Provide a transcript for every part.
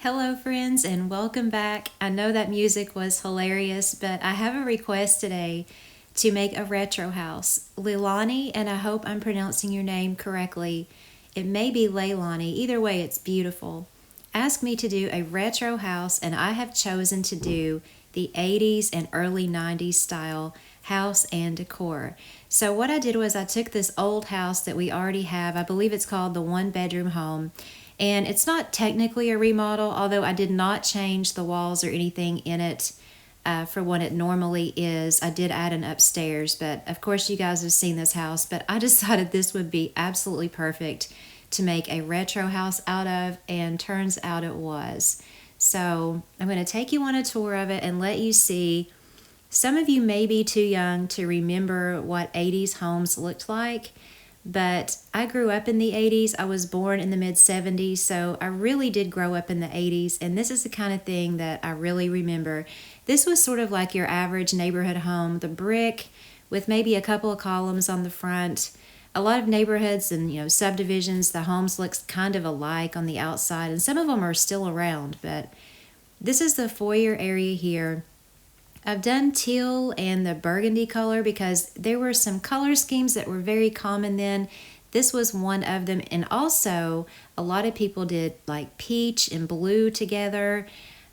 Hello, friends, and welcome back. I know that music was hilarious, but I have a request today to make a retro house. Leilani, and I hope I'm pronouncing your name correctly. It may be Leilani. Either way, it's beautiful. Asked me to do a retro house, and I have chosen to do the 80s and early 90s style house and decor. So, what I did was I took this old house that we already have. I believe it's called the one bedroom home. And it's not technically a remodel, although I did not change the walls or anything in it for what it normally is. I did add an upstairs, but of course, you guys have seen this house. But I decided this would be absolutely perfect to make a retro house out of, and turns out it was. So I'm going to take you on a tour of it and let you see. Some of you may be too young to remember what 80s homes looked like, but I grew up in the 80s. I was born in the mid 70s, so I really did grow up in the 80s, and this is the kind of thing that I really remember. This was sort of like your average neighborhood home, the brick with maybe a couple of columns on the front. A lot of neighborhoods and subdivisions, the homes look kind of alike on the outside, and some of them are still around, but this is the foyer area here. I've done teal and the burgundy color because there were some color schemes that were very common then. This was one of them. And also, a lot of people did like peach and blue together.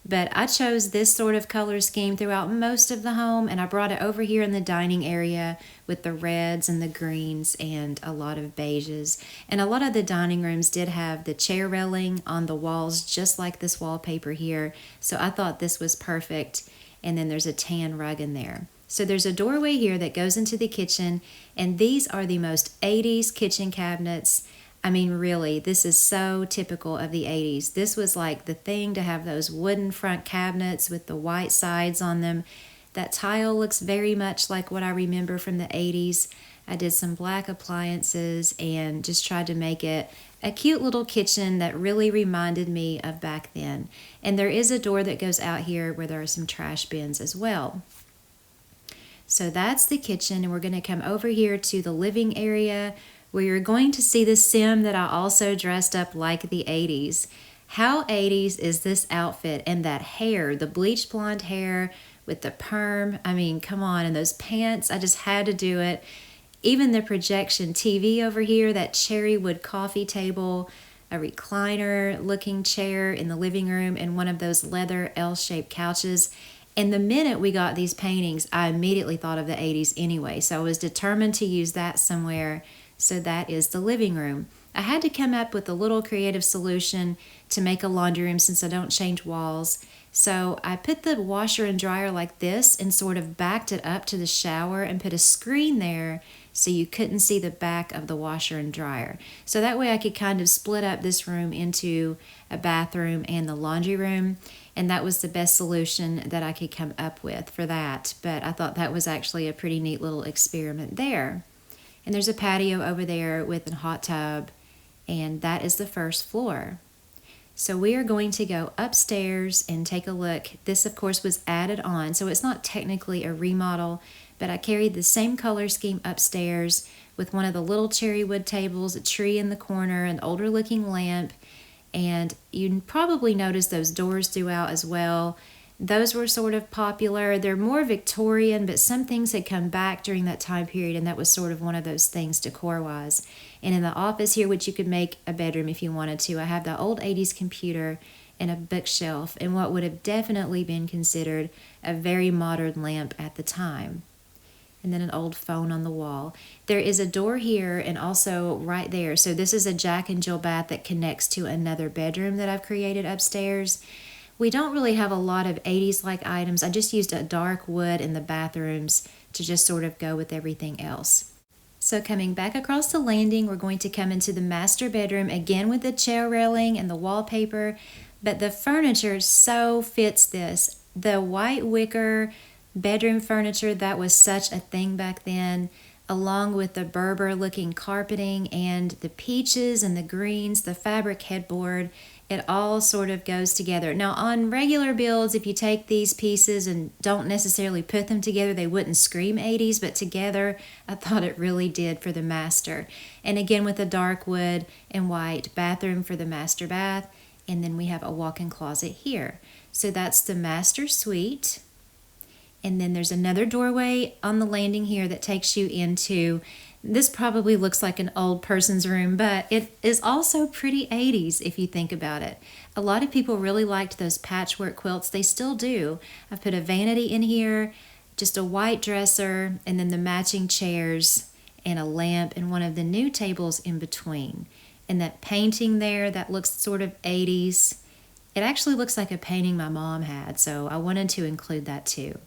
But I chose this sort of color scheme throughout most of the home, and I brought it over here in the dining area with the reds and the greens and a lot of beiges. And a lot of the dining rooms did have the chair railing on the walls, just like this wallpaper here. So I thought this was perfect. And then there's a tan rug in there. So there's a doorway here that goes into the kitchen, and these are the most 80s kitchen cabinets. I mean, really, this is so typical of the 80s. This was like the thing to have those wooden front cabinets with the white sides on them. That tile looks very much like what I remember from the 80s. I did some black appliances and just tried to make it a cute little kitchen that really reminded me of back then. And there is a door that goes out here where there are some trash bins as well. So that's the kitchen, and we're going to come over here to the living area where you're going to see the sim that I also dressed up like the 80s. How 80s is this outfit and that hair, the bleached blonde hair with the perm. I mean, come on, and those pants, I just had to do it. Even the projection TV over here, that cherry wood coffee table, a recliner looking chair in the living room, and one of those leather L-shaped couches. And the minute we got these paintings, I immediately thought of the 80s anyway. So I was determined to use that somewhere. So that is the living room. I had to come up with a little creative solution to make a laundry room since I don't change walls. So I put the washer and dryer like this and sort of backed it up to the shower and put a screen there so you couldn't see the back of the washer and dryer. So that way I could kind of split up this room into a bathroom and the laundry room. And that was the best solution that I could come up with for that. But I thought that was actually a pretty neat little experiment there. And there's a patio over there with a hot tub, and that is the first floor. So we are going to go upstairs and take a look. This, of course, was added on, so it's not technically a remodel, but I carried the same color scheme upstairs with one of the little cherry wood tables, a tree in the corner, an older looking lamp, and you probably noticed those doors throughout as well. Those were sort of popular. They're more Victorian, but some things had come back during that time period, and that was sort of one of those things decor-wise. And in the office here, which you could make a bedroom if you wanted to, I have the old 80s computer and a bookshelf and what would have definitely been considered a very modern lamp at the time. And then an old phone on the wall. There is a door here and also right there. So this is a Jack and Jill bath that connects to another bedroom that I've created upstairs. We don't really have a lot of 80s-like items. I just used a dark wood in the bathrooms to just sort of go with everything else. So coming back across the landing, we're going to come into the master bedroom, again with the chair railing and the wallpaper, but the furniture so fits this. The white wicker bedroom furniture, that was such a thing back then, along with the Berber-looking carpeting and the peaches and the greens, the fabric headboard. It all sort of goes together. Now, on regular builds, if you take these pieces and don't necessarily put them together, they wouldn't scream 80s, but together, I thought it really did for the master. And again, with the dark wood and white bathroom for the master bath, And then we have a walk-in closet here. So that's the master suite. And then there's another doorway on the landing here that takes you into, this probably looks like an old person's room, but it is also pretty 80s if you think about it. A lot of people really liked those patchwork quilts. They still do. I've put a vanity in here, just a white dresser, and then the matching chairs and a lamp and one of the new tables in between. And that painting there, that looks sort of 80s. It actually looks like a painting my mom had, so I wanted to include that too.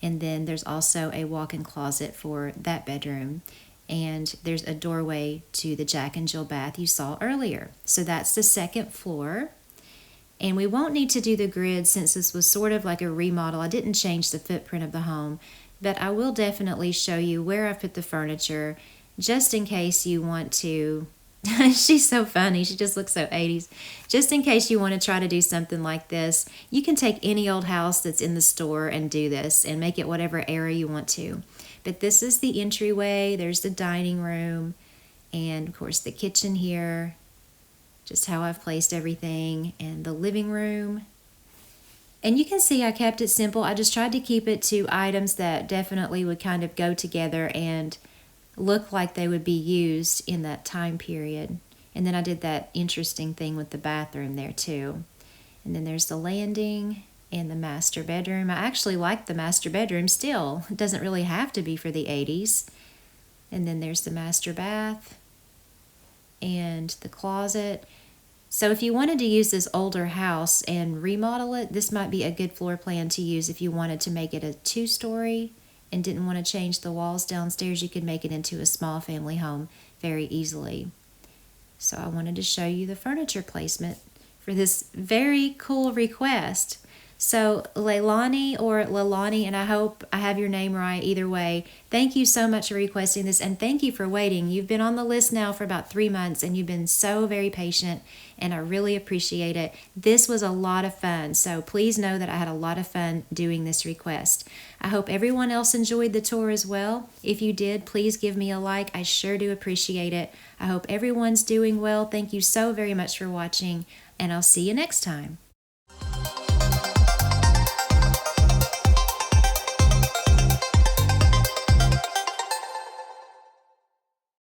And then there's also a walk-in closet for that bedroom. And there's a doorway to the Jack and Jill bath you saw earlier. So that's the second floor. And we won't need to do the grid since this was sort of like a remodel. I didn't change the footprint of the home, but I will definitely show you where I put the furniture just in case you want to. She's so funny. She just looks so 80s. Just in case you want to try to do something like this, you can take any old house that's in the store and do this and make it whatever era you want to. But this is the entryway. There's the dining room and, of course, the kitchen here. Just how I've placed everything, and the living room. And you can see I kept it simple. I just tried to keep it to items that definitely would kind of go together and look like they would be used in that time period. And then I did that interesting thing with the bathroom there too. And then there's the landing and the master bedroom. I actually like the master bedroom still. It doesn't really have to be for the 80s. And then there's the master bath and the closet. So if you wanted to use this older house and remodel it, this might be a good floor plan to use if you wanted to make it a 2-story and didn't want to change the walls downstairs. You could make it into a small family home very easily. So I wanted to show you the furniture placement for this very cool request. So Leilani or Leilani, and I hope I have your name right either way, thank you so much for requesting this, and thank you for waiting. You've been on the list now for about 3 months, and you've been so very patient, and I really appreciate it. This was a lot of fun, so please know that I had a lot of fun doing this request. I hope everyone else enjoyed the tour as well. If you did, please give me a like. I sure do appreciate it. I hope everyone's doing well. Thank you so very much for watching, and I'll see you next time.